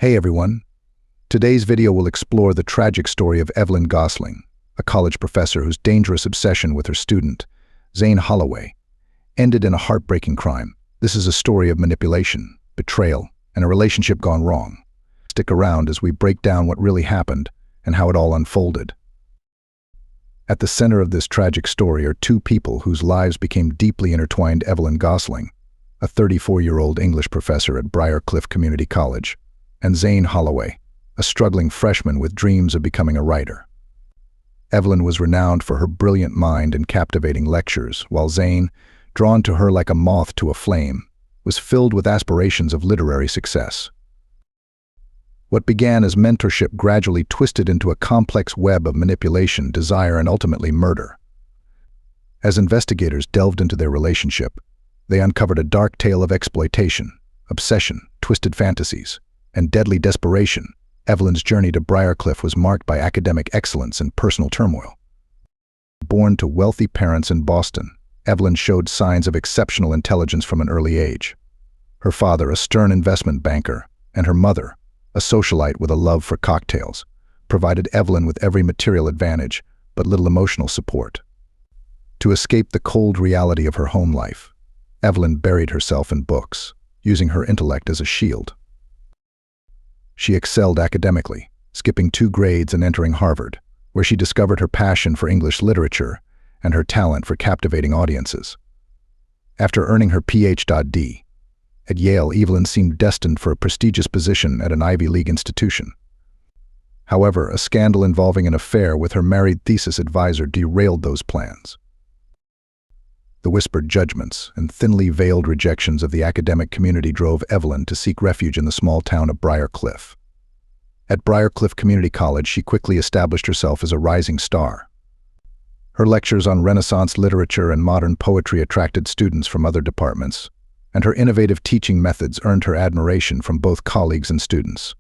Hey everyone! Today's video will explore the tragic story of Evelyn Gosling, a college professor whose dangerous obsession with her student, Zane Holloway, ended in a heartbreaking crime. This is a story of manipulation, betrayal, and a relationship gone wrong. Stick around as we break down what really happened and how it all unfolded. At the center of this tragic story are two people whose lives became deeply intertwined: Evelyn Gosling, a 34-year-old English professor at Briarcliff Community College, and Zane Holloway, a struggling freshman with dreams of becoming a writer. Evelyn was renowned for her brilliant mind and captivating lectures, while Zane, drawn to her like a moth to a flame, was filled with aspirations of literary success. What began as mentorship gradually twisted into a complex web of manipulation, desire, and ultimately murder. As investigators delved into their relationship, they uncovered a dark tale of exploitation, obsession, twisted fantasies, and deadly desperation. Evelyn's journey to Briarcliff was marked by academic excellence and personal turmoil. Born to wealthy parents in Boston, Evelyn showed signs of exceptional intelligence from an early age. Her father, a stern investment banker, and her mother, a socialite with a love for cocktails, provided Evelyn with every material advantage, but little emotional support. To escape the cold reality of her home life, Evelyn buried herself in books, using her intellect as a shield. She excelled academically, skipping 2 grades and entering Harvard, where she discovered her passion for English literature and her talent for captivating audiences. After earning her Ph.D. at Yale, Evelyn seemed destined for a prestigious position at an Ivy League institution. However, a scandal involving an affair with her married thesis advisor derailed those plans. The whispered judgments and thinly veiled rejections of the academic community drove Evelyn to seek refuge in the small town of Briarcliff. At Briarcliff Community College, she quickly established herself as a rising star. Her lectures on Renaissance literature and modern poetry attracted students from other departments, and her innovative teaching methods earned her admiration from both colleagues and students.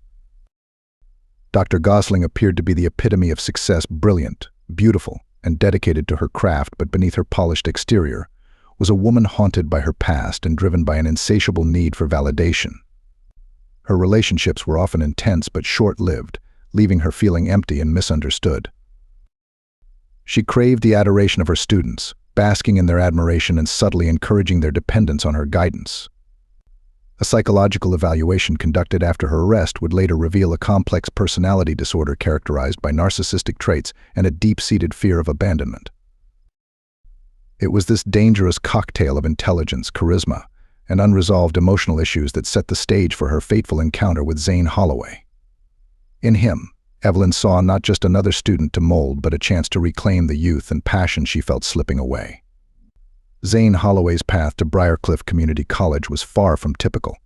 Dr. Gosling appeared to be the epitome of success: brilliant, beautiful, and dedicated to her craft, but beneath her polished exterior was a woman haunted by her past and driven by an insatiable need for validation. Her relationships were often intense but short-lived, leaving her feeling empty and misunderstood. She craved the adoration of her students, basking in their admiration and subtly encouraging their dependence on her guidance. A psychological evaluation conducted after her arrest would later reveal a complex personality disorder characterized by narcissistic traits and a deep-seated fear of abandonment. It was this dangerous cocktail of intelligence, charisma, and unresolved emotional issues that set the stage for her fateful encounter with Zane Holloway. In him, Evelyn saw not just another student to mold, but a chance to reclaim the youth and passion she felt slipping away. Zane Holloway's path to Briarcliff Community College was far from typical.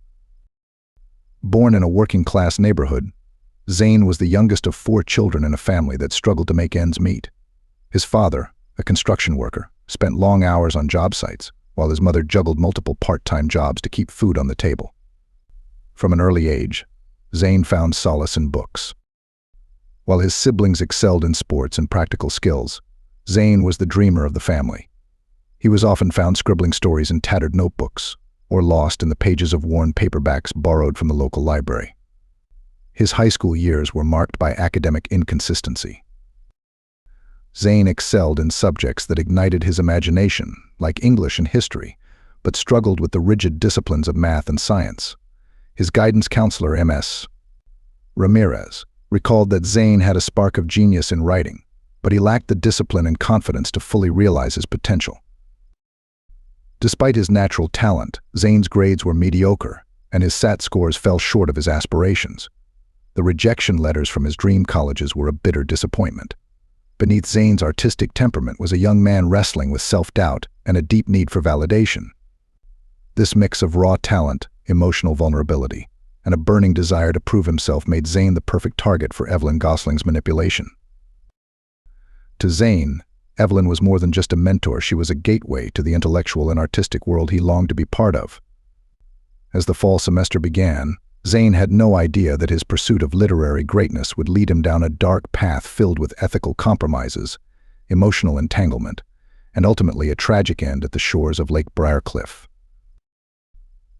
Born in a working-class neighborhood, Zane was the youngest of 4 children in a family that struggled to make ends meet. His father, a construction worker, spent long hours on job sites, while his mother juggled multiple part-time jobs to keep food on the table. From an early age, Zane found solace in books. While his siblings excelled in sports and practical skills, Zane was the dreamer of the family. He was often found scribbling stories in tattered notebooks, or lost in the pages of worn paperbacks borrowed from the local library. His high school years were marked by academic inconsistency. Zane excelled in subjects that ignited his imagination, like English and history, but struggled with the rigid disciplines of math and science. His guidance counselor, Ms. Ramirez, recalled that Zane had a spark of genius in writing, but he lacked the discipline and confidence to fully realize his potential. Despite his natural talent, Zane's grades were mediocre, and his SAT scores fell short of his aspirations. The rejection letters from his dream colleges were a bitter disappointment. Beneath Zane's artistic temperament was a young man wrestling with self-doubt and a deep need for validation. This mix of raw talent, emotional vulnerability, and a burning desire to prove himself made Zane the perfect target for Evelyn Gosling's manipulation. To Zane, Evelyn was more than just a mentor. She was a gateway to the intellectual and artistic world he longed to be part of. As the fall semester began, Zane had no idea that his pursuit of literary greatness would lead him down a dark path filled with ethical compromises, emotional entanglement, and ultimately a tragic end at the shores of Lake Briarcliff.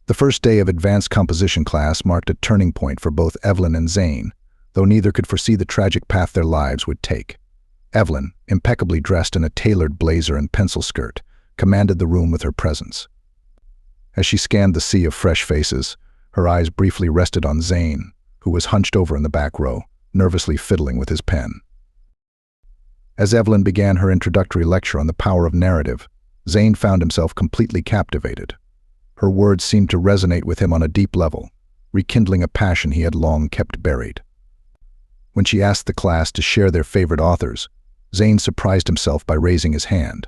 The first day of advanced composition class marked a turning point for both Evelyn and Zane, though neither could foresee the tragic path their lives would take. Evelyn, impeccably dressed in a tailored blazer and pencil skirt, commanded the room with her presence. As she scanned the sea of fresh faces, her eyes briefly rested on Zane, who was hunched over in the back row, nervously fiddling with his pen. As Evelyn began her introductory lecture on the power of narrative, Zane found himself completely captivated. Her words seemed to resonate with him on a deep level, rekindling a passion he had long kept buried. When she asked the class to share their favorite authors, Zane surprised himself by raising his hand.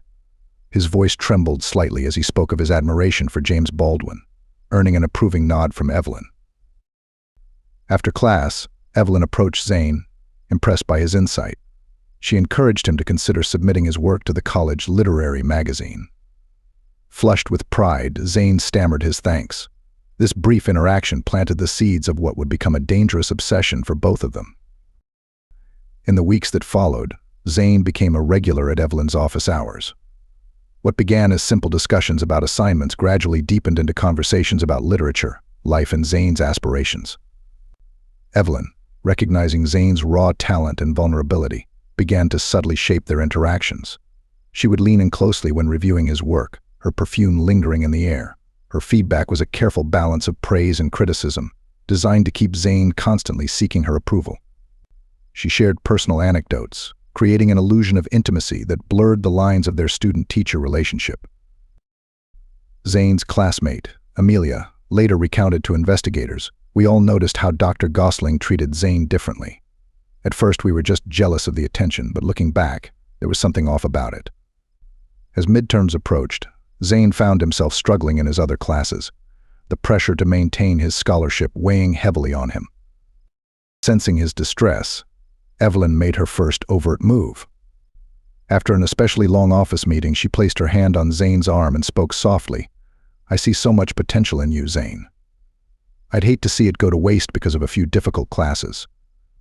His voice trembled slightly as he spoke of his admiration for James Baldwin, earning an approving nod from Evelyn. After class, Evelyn approached Zane, impressed by his insight. She encouraged him to consider submitting his work to the college literary magazine. Flushed with pride, Zane stammered his thanks. This brief interaction planted the seeds of what would become a dangerous obsession for both of them. In the weeks that followed, Zane became a regular at Evelyn's office hours. What began as simple discussions about assignments gradually deepened into conversations about literature, life, and Zane's aspirations. Evelyn, recognizing Zane's raw talent and vulnerability, began to subtly shape their interactions. She would lean in closely when reviewing his work, her perfume lingering in the air. Her feedback was a careful balance of praise and criticism, designed to keep Zane constantly seeking her approval. She shared personal anecdotes, creating an illusion of intimacy that blurred the lines of their student-teacher relationship. Zane's classmate, Amelia, later recounted to investigators, "We all noticed how Dr. Gosling treated Zane differently. At first we were just jealous of the attention, but looking back, there was something off about it." As midterms approached, Zane found himself struggling in his other classes, the pressure to maintain his scholarship weighing heavily on him. Sensing his distress, Evelyn made her first overt move. After an especially long office meeting, she placed her hand on Zane's arm and spoke softly. "I see so much potential in you, Zane. I'd hate to see it go to waste because of a few difficult classes.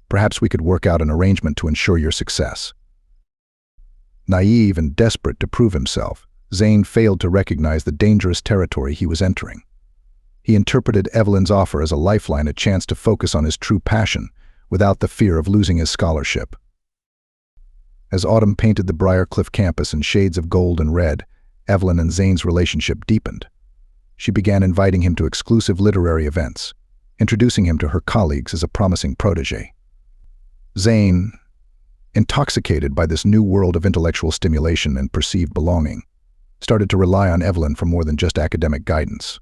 Perhaps we could work out an arrangement to ensure your success." Naive and desperate to prove himself, Zane failed to recognize the dangerous territory he was entering. He interpreted Evelyn's offer as a lifeline, a chance to focus on his true passion, without the fear of losing his scholarship. As autumn painted the Briarcliff campus in shades of gold and red, Evelyn and Zane's relationship deepened. She began inviting him to exclusive literary events, introducing him to her colleagues as a promising protege. Zane, intoxicated by this new world of intellectual stimulation and perceived belonging, started to rely on Evelyn for more than just academic guidance.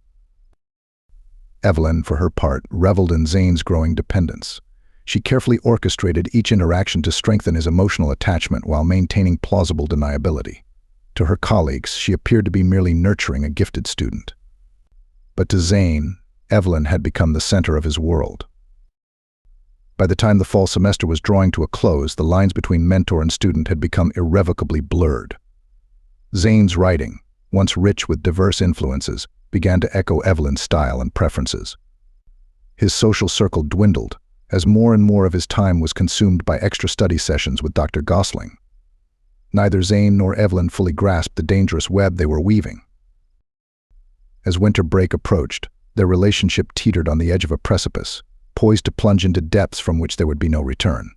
Evelyn, for her part, reveled in Zane's growing dependence. She carefully orchestrated each interaction to strengthen his emotional attachment while maintaining plausible deniability. To her colleagues, she appeared to be merely nurturing a gifted student. But to Zane, Evelyn had become the center of his world. By the time the fall semester was drawing to a close, the lines between mentor and student had become irrevocably blurred. Zane's writing, once rich with diverse influences, began to echo Evelyn's style and preferences. His social circle dwindled, as more and more of his time was consumed by extra study sessions with Dr. Gosling. Neither Zane nor Evelyn fully grasped the dangerous web they were weaving. As winter break approached, their relationship teetered on the edge of a precipice, poised to plunge into depths from which there would be no return.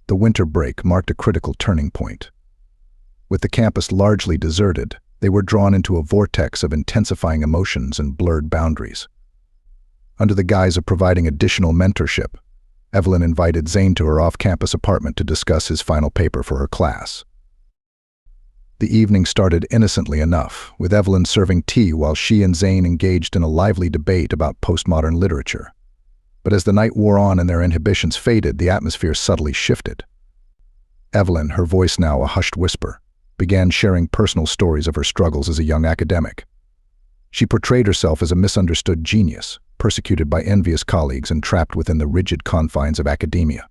The winter break marked a critical turning point. With the campus largely deserted, they were drawn into a vortex of intensifying emotions and blurred boundaries. Under the guise of providing additional mentorship, Evelyn invited Zane to her off-campus apartment to discuss his final paper for her class. The evening started innocently enough, with Evelyn serving tea while she and Zane engaged in a lively debate about postmodern literature. But as the night wore on and their inhibitions faded, the atmosphere subtly shifted. Evelyn, her voice now a hushed whisper, began sharing personal stories of her struggles as a young academic. She portrayed herself as a misunderstood genius, persecuted by envious colleagues and trapped within the rigid confines of academia.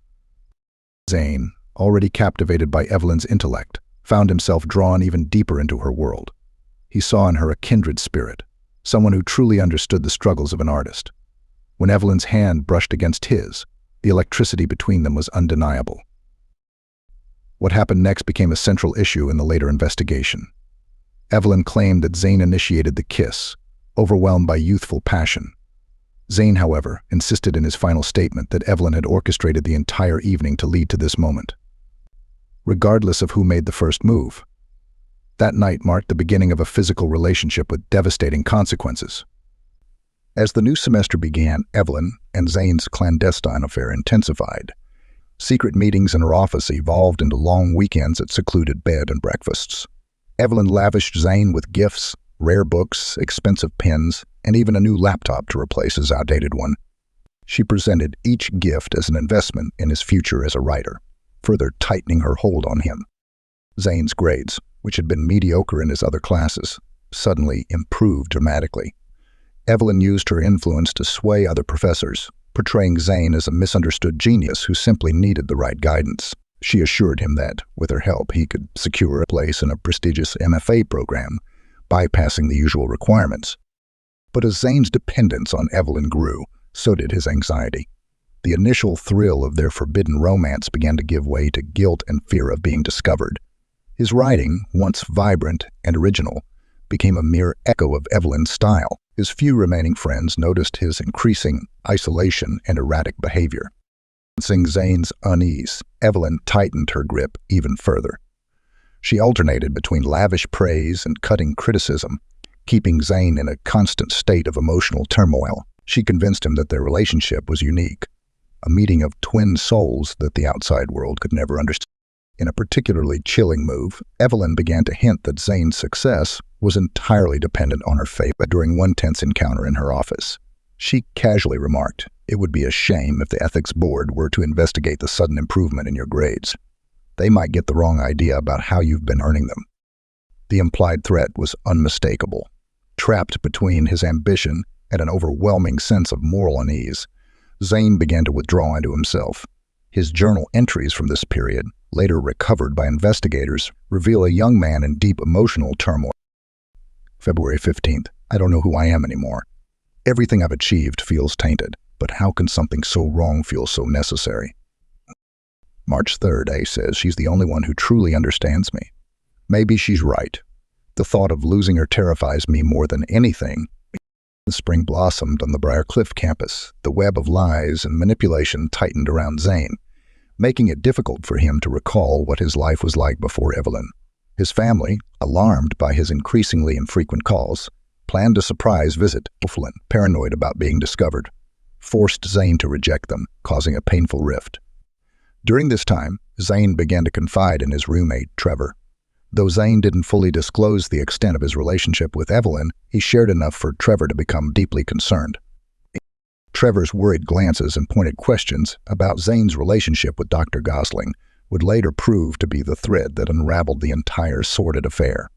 Zane, already captivated by Evelyn's intellect, found himself drawn even deeper into her world. He saw in her a kindred spirit, someone who truly understood the struggles of an artist. When Evelyn's hand brushed against his, the electricity between them was undeniable. What happened next became a central issue in the later investigation. Evelyn claimed that Zane initiated the kiss, overwhelmed by youthful passion. Zane, however, insisted in his final statement that Evelyn had orchestrated the entire evening to lead to this moment, regardless of who made the first move. That night marked the beginning of a physical relationship with devastating consequences. As the new semester began, Evelyn and Zane's clandestine affair intensified. Secret meetings in her office evolved into long weekends at secluded bed and breakfasts. Evelyn lavished Zane with gifts, rare books, expensive pens, and even a new laptop to replace his outdated one. She presented each gift as an investment in his future as a writer, further tightening her hold on him. Zane's grades, which had been mediocre in his other classes, suddenly improved dramatically. Evelyn used her influence to sway other professors, portraying Zane as a misunderstood genius who simply needed the right guidance. She assured him that, with her help, he could secure a place in a prestigious MFA program, bypassing the usual requirements. But as Zane's dependence on Evelyn grew, so did his anxiety. The initial thrill of their forbidden romance began to give way to guilt and fear of being discovered. His writing, once vibrant and original, became a mere echo of Evelyn's style. His few remaining friends noticed his increasing isolation and erratic behavior. Sensing Zane's unease, Evelyn tightened her grip even further. She alternated between lavish praise and cutting criticism, keeping Zane in a constant state of emotional turmoil. She convinced him that their relationship was unique, a meeting of twin souls that the outside world could never understand. In a particularly chilling move, Evelyn began to hint that Zane's success was entirely dependent on her fate. During one tense encounter in her office, she casually remarked, "It would be a shame if the ethics board were to investigate the sudden improvement in your grades. They might get the wrong idea about how you've been earning them." The implied threat was unmistakable. Trapped between his ambition and an overwhelming sense of moral unease, Zane began to withdraw into himself. His journal entries from this period, later recovered by investigators, reveal a young man in deep emotional turmoil. February 15th. I don't know who I am anymore. Everything I've achieved feels tainted, but how can something so wrong feel so necessary? March 3rd, A says she's the only one who truly understands me. Maybe she's right. The thought of losing her terrifies me more than anything. The spring blossomed on the Briarcliff campus. The web of lies and manipulation tightened around Zane, making it difficult for him to recall what his life was like before Evelyn. His family, alarmed by his increasingly infrequent calls, planned a surprise visit. Evelyn, paranoid about being discovered, forced Zane to reject them, causing a painful rift. During this time, Zane began to confide in his roommate, Trevor. Though Zane didn't fully disclose the extent of his relationship with Evelyn, he shared enough for Trevor to become deeply concerned. Trevor's worried glances and pointed questions about Zane's relationship with Dr. Gosling would later prove to be the thread that unraveled the entire sordid affair.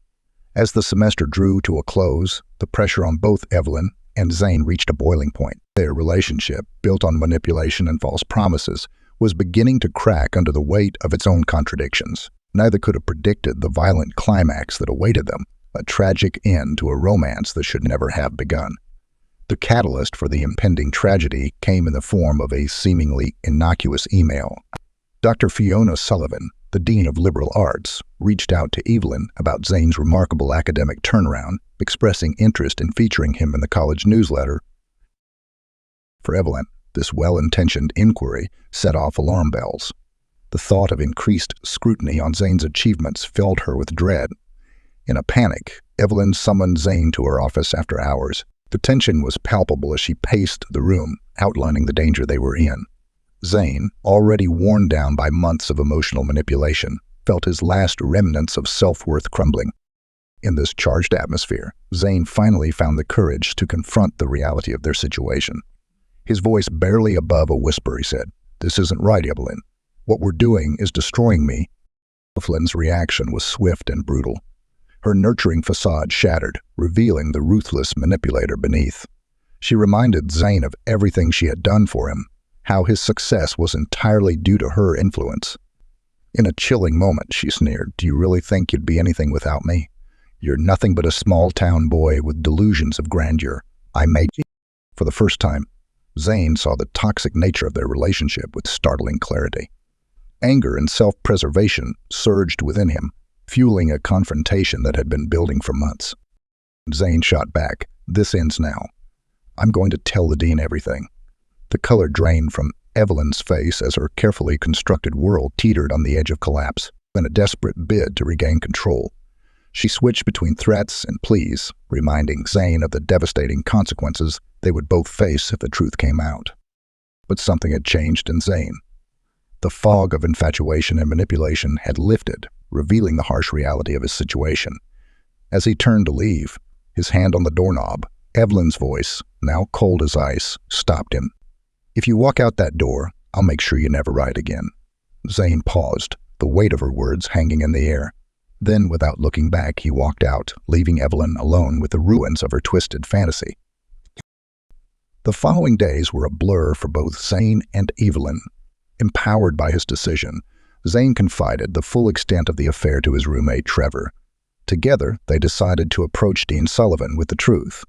As the semester drew to a close, the pressure on both Evelyn and Zane reached a boiling point. Their relationship, built on manipulation and false promises, was beginning to crack under the weight of its own contradictions. Neither could have predicted the violent climax that awaited them, a tragic end to a romance that should never have begun. The catalyst for the impending tragedy came in the form of a seemingly innocuous email. Dr. Fiona Sullivan, the Dean of Liberal Arts, reached out to Evelyn about Zane's remarkable academic turnaround, expressing interest in featuring him in the college newsletter. For Evelyn, this well-intentioned inquiry set off alarm bells. The thought of increased scrutiny on Zane's achievements filled her with dread. In a panic, Evelyn summoned Zane to her office after hours. The tension was palpable as she paced the room, outlining the danger they were in. Zane, already worn down by months of emotional manipulation, felt his last remnants of self-worth crumbling. In this charged atmosphere, Zane finally found the courage to confront the reality of their situation. His voice barely above a whisper, he said, "This isn't right, Evelyn. What we're doing is destroying me." Evelyn's reaction was swift and brutal. Her nurturing facade shattered, revealing the ruthless manipulator beneath. She reminded Zane of everything she had done for him, how his success was entirely due to her influence. In a chilling moment, she sneered, "Do you really think you'd be anything without me? You're nothing but a small-town boy with delusions of grandeur. I made you." For the first time, Zane saw the toxic nature of their relationship with startling clarity. Anger and self-preservation surged within him, fueling a confrontation that had been building for months. Zane shot back. "This ends now. I'm going to tell the dean everything." The color drained from Evelyn's face as her carefully constructed world teetered on the edge of collapse. In a desperate bid to regain control, she switched between threats and pleas, reminding Zane of the devastating consequences they would both face if the truth came out. But something had changed in Zane. The fog of infatuation and manipulation had lifted, revealing the harsh reality of his situation. As he turned to leave, his hand on the doorknob, Evelyn's voice, now cold as ice, stopped him. "If you walk out that door, I'll make sure you never ride again." Zane paused, the weight of her words hanging in the air. Then, without looking back, he walked out, leaving Evelyn alone with the ruins of her twisted fantasy. The following days were a blur for both Zane and Evelyn. Empowered by his decision, Zane confided the full extent of the affair to his roommate Trevor. Together, they decided to approach Dean Sullivan with the truth.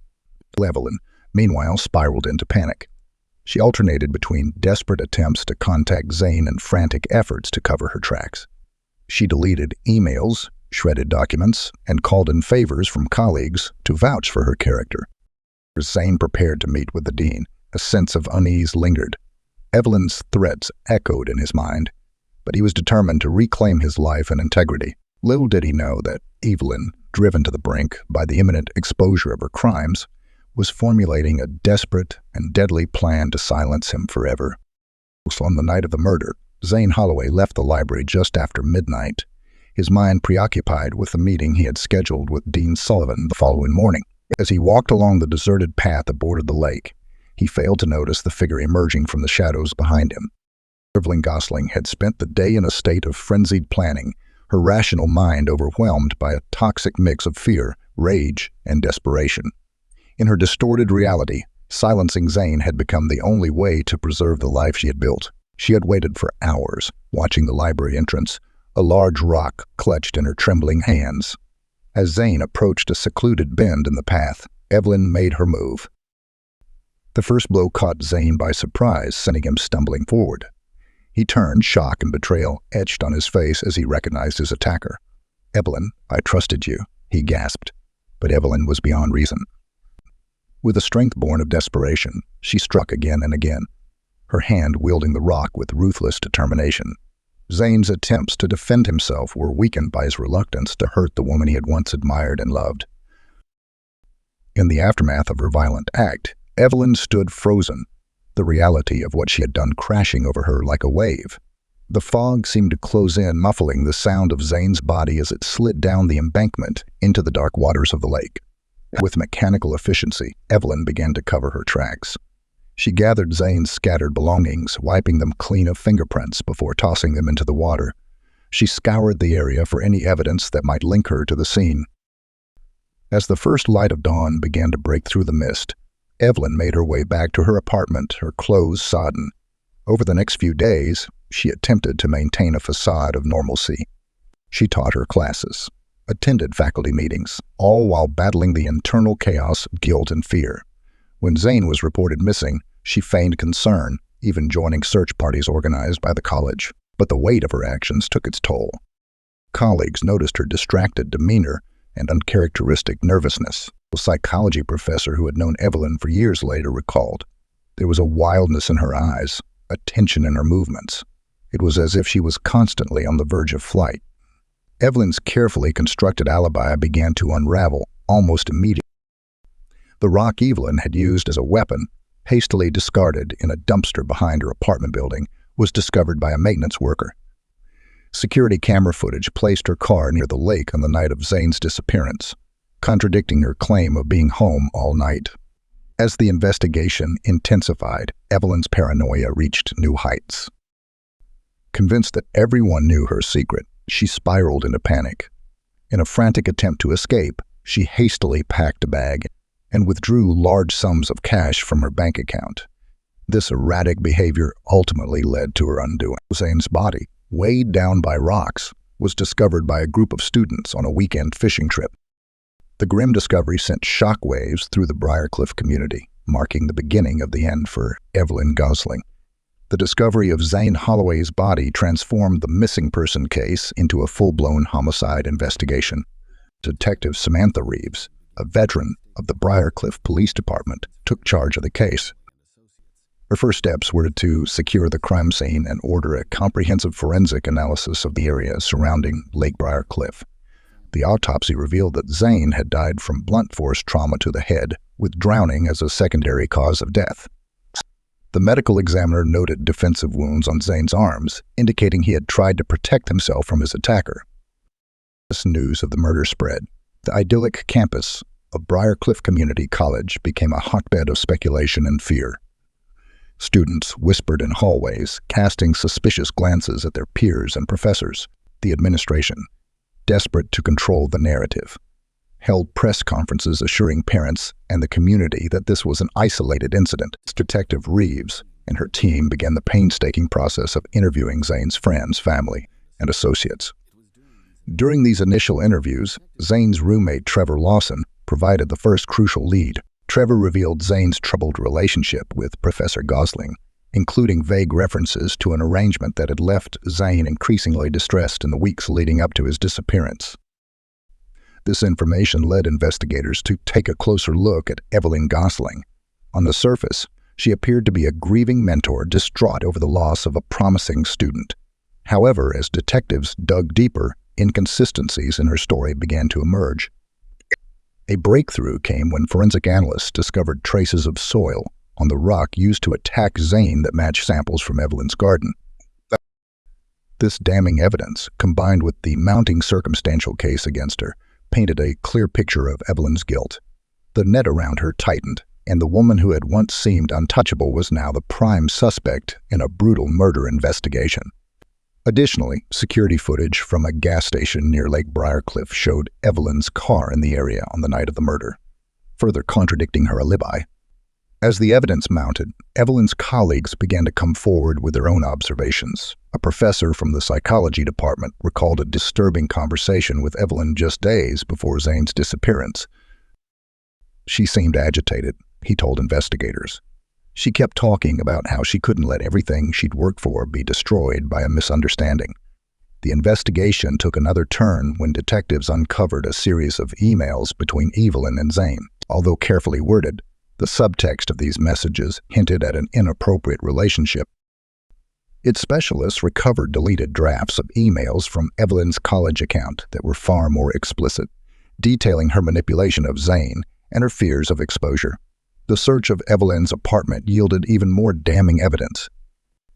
Evelyn, meanwhile, spiraled into panic. She alternated between desperate attempts to contact Zane and frantic efforts to cover her tracks. She deleted emails, shredded documents, and called in favors from colleagues to vouch for her character. As Zane prepared to meet with the dean, a sense of unease lingered. Evelyn's threats echoed in his mind, but he was determined to reclaim his life and integrity. Little did he know that Evelyn, driven to the brink by the imminent exposure of her crimes, was formulating a desperate and deadly plan to silence him forever. On the night of the murder, Zane Holloway left the library just after midnight, his mind preoccupied with the meeting he had scheduled with Dean Sullivan the following morning. As he walked along the deserted path that bordered the lake, he failed to notice the figure emerging from the shadows behind him. Evelyn Gosling had spent the day in a state of frenzied planning, her rational mind overwhelmed by a toxic mix of fear, rage, and desperation. In her distorted reality, silencing Zane had become the only way to preserve the life she had built. She had waited for hours, watching the library entrance, a large rock clutched in her trembling hands. As Zane approached a secluded bend in the path, Evelyn made her move. The first blow caught Zane by surprise, sending him stumbling forward. He turned, shock and betrayal etched on his face as he recognized his attacker. "Evelyn, I trusted you," he gasped. But Evelyn was beyond reason. With a strength born of desperation, she struck again and again, her hand wielding the rock with ruthless determination. Zane's attempts to defend himself were weakened by his reluctance to hurt the woman he had once admired and loved. In the aftermath of her violent act, Evelyn stood frozen, the reality of what she had done crashing over her like a wave. The fog seemed to close in, muffling the sound of Zane's body as it slid down the embankment into the dark waters of the lake. With mechanical efficiency, Evelyn began to cover her tracks. She gathered Zane's scattered belongings, wiping them clean of fingerprints before tossing them into the water. She scoured the area for any evidence that might link her to the scene. As the first light of dawn began to break through the mist, Evelyn made her way back to her apartment, her clothes sodden. Over the next few days, she attempted to maintain a facade of normalcy. She taught her classes, attended faculty meetings, all while battling the internal chaos of guilt and fear. When Zane was reported missing, she feigned concern, even joining search parties organized by the college. But the weight of her actions took its toll. Colleagues noticed her distracted demeanor and uncharacteristic nervousness. A psychology professor who had known Evelyn for years later recalled, there was a wildness in her eyes, a tension in her movements. It was as if she was constantly on the verge of flight. Evelyn's carefully constructed alibi began to unravel almost immediately. The rock Evelyn had used as a weapon, hastily discarded in a dumpster behind her apartment building, was discovered by a maintenance worker. Security camera footage placed her car near the lake on the night of Zane's disappearance, contradicting her claim of being home all night. As the investigation intensified, Evelyn's paranoia reached new heights. Convinced that everyone knew her secret, she spiraled into panic. In a frantic attempt to escape, she hastily packed a bag and withdrew large sums of cash from her bank account. This erratic behavior ultimately led to her undoing. Zane's body, weighed down by rocks, was discovered by a group of students on a weekend fishing trip. The grim discovery sent shockwaves through the Briarcliff community, marking the beginning of the end for Evelyn Gosling. The discovery of Zane Holloway's body transformed the missing person case into a full-blown homicide investigation. Detective Samantha Reeves, a veteran of the Briarcliff Police Department, took charge of the case. Her first steps were to secure the crime scene and order a comprehensive forensic analysis of the area surrounding Lake Briarcliff. The autopsy revealed that Zane had died from blunt force trauma to the head, with drowning as a secondary cause of death. The medical examiner noted defensive wounds on Zane's arms, indicating he had tried to protect himself from his attacker. As news of the murder spread, the idyllic campus of Briarcliff Community College became a hotbed of speculation and fear. Students whispered in hallways, casting suspicious glances at their peers and professors. The administration, desperate to control the narrative, held press conferences assuring parents and the community that this was an isolated incident. Detective Reeves and her team began the painstaking process of interviewing Zane's friends, family, and associates. During these initial interviews, Zane's roommate Trevor Lawson provided the first crucial lead. Trevor revealed Zane's troubled relationship with Professor Gosling, including vague references to an arrangement that had left Zane increasingly distressed in the weeks leading up to his disappearance. This information led investigators to take a closer look at Evelyn Gosling. On the surface, she appeared to be a grieving mentor distraught over the loss of a promising student. However, as detectives dug deeper, inconsistencies in her story began to emerge. A breakthrough came when forensic analysts discovered traces of soil on the rock used to attack Zane that matched samples from Evelyn's garden. This damning evidence, combined with the mounting circumstantial case against her, painted a clear picture of Evelyn's guilt. The net around her tightened, and the woman who had once seemed untouchable was now the prime suspect in a brutal murder investigation. Additionally, security footage from a gas station near Lake Briarcliff showed Evelyn's car in the area on the night of the murder, further contradicting her alibi. As the evidence mounted, Evelyn's colleagues began to come forward with their own observations. A professor from the psychology department recalled a disturbing conversation with Evelyn just days before Zane's disappearance. She seemed agitated, he told investigators. She kept talking about how she couldn't let everything she'd worked for be destroyed by a misunderstanding. The investigation took another turn when detectives uncovered a series of emails between Evelyn and Zane. Although carefully worded, the subtext of these messages hinted at an inappropriate relationship. Its specialists recovered deleted drafts of emails from Evelyn's college account that were far more explicit, detailing her manipulation of Zane and her fears of exposure. The search of Evelyn's apartment yielded even more damning evidence.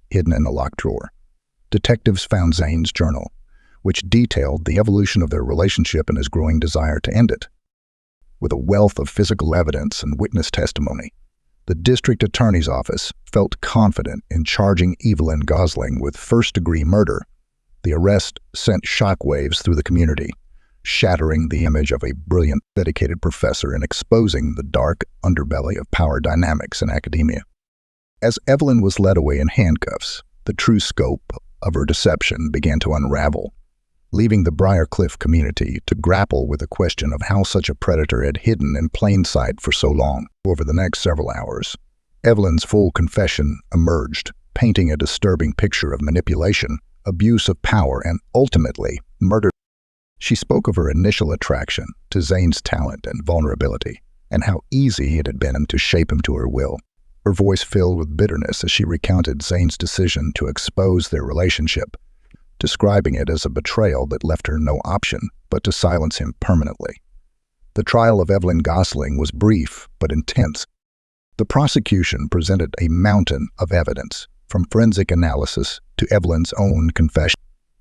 Hidden in a locked drawer, detectives found Zane's journal, which detailed the evolution of their relationship and his growing desire to end it. With a wealth of physical evidence and witness testimony, the district attorney's office felt confident in charging Evelyn Gosling with first-degree murder. The arrest sent shockwaves through the community, shattering the image of a brilliant, dedicated professor and exposing the dark underbelly of power dynamics in academia. As Evelyn was led away in handcuffs, the true scope of her deception began to unravel, leaving the Briarcliff community to grapple with the question of how such a predator had hidden in plain sight for so long. Over the next several hours, Evelyn's full confession emerged, painting a disturbing picture of manipulation, abuse of power, and ultimately, murder. She spoke of her initial attraction to Zane's talent and vulnerability, and how easy it had been to shape him to her will. Her voice filled with bitterness as she recounted Zane's decision to expose their relationship, describing it as a betrayal that left her no option but to silence him permanently. The trial of Evelyn Gosling was brief but intense. The prosecution presented a mountain of evidence, from forensic analysis to Evelyn's own confession,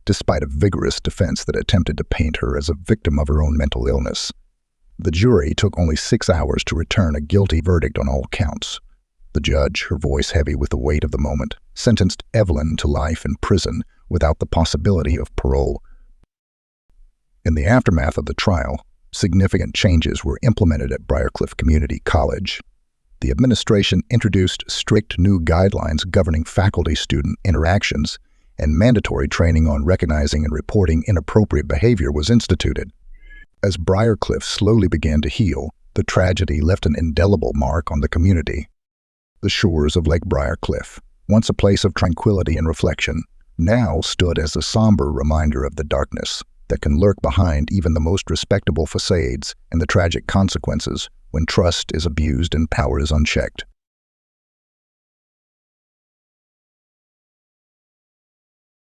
despite a vigorous defense that attempted to paint her as a victim of her own mental illness. The jury took only 6 hours to return a guilty verdict on all counts. The judge, her voice heavy with the weight of the moment, sentenced Evelyn to life in prison without the possibility of parole. In the aftermath of the trial, significant changes were implemented at Briarcliff Community College. The administration introduced strict new guidelines governing faculty-student interactions, and mandatory training on recognizing and reporting inappropriate behavior was instituted. As Briarcliff slowly began to heal, the tragedy left an indelible mark on the community. The shores of Lake Briarcliff, once a place of tranquility and reflection, now stood as a somber reminder of the darkness that can lurk behind even the most respectable facades, and the tragic consequences when trust is abused and power is unchecked.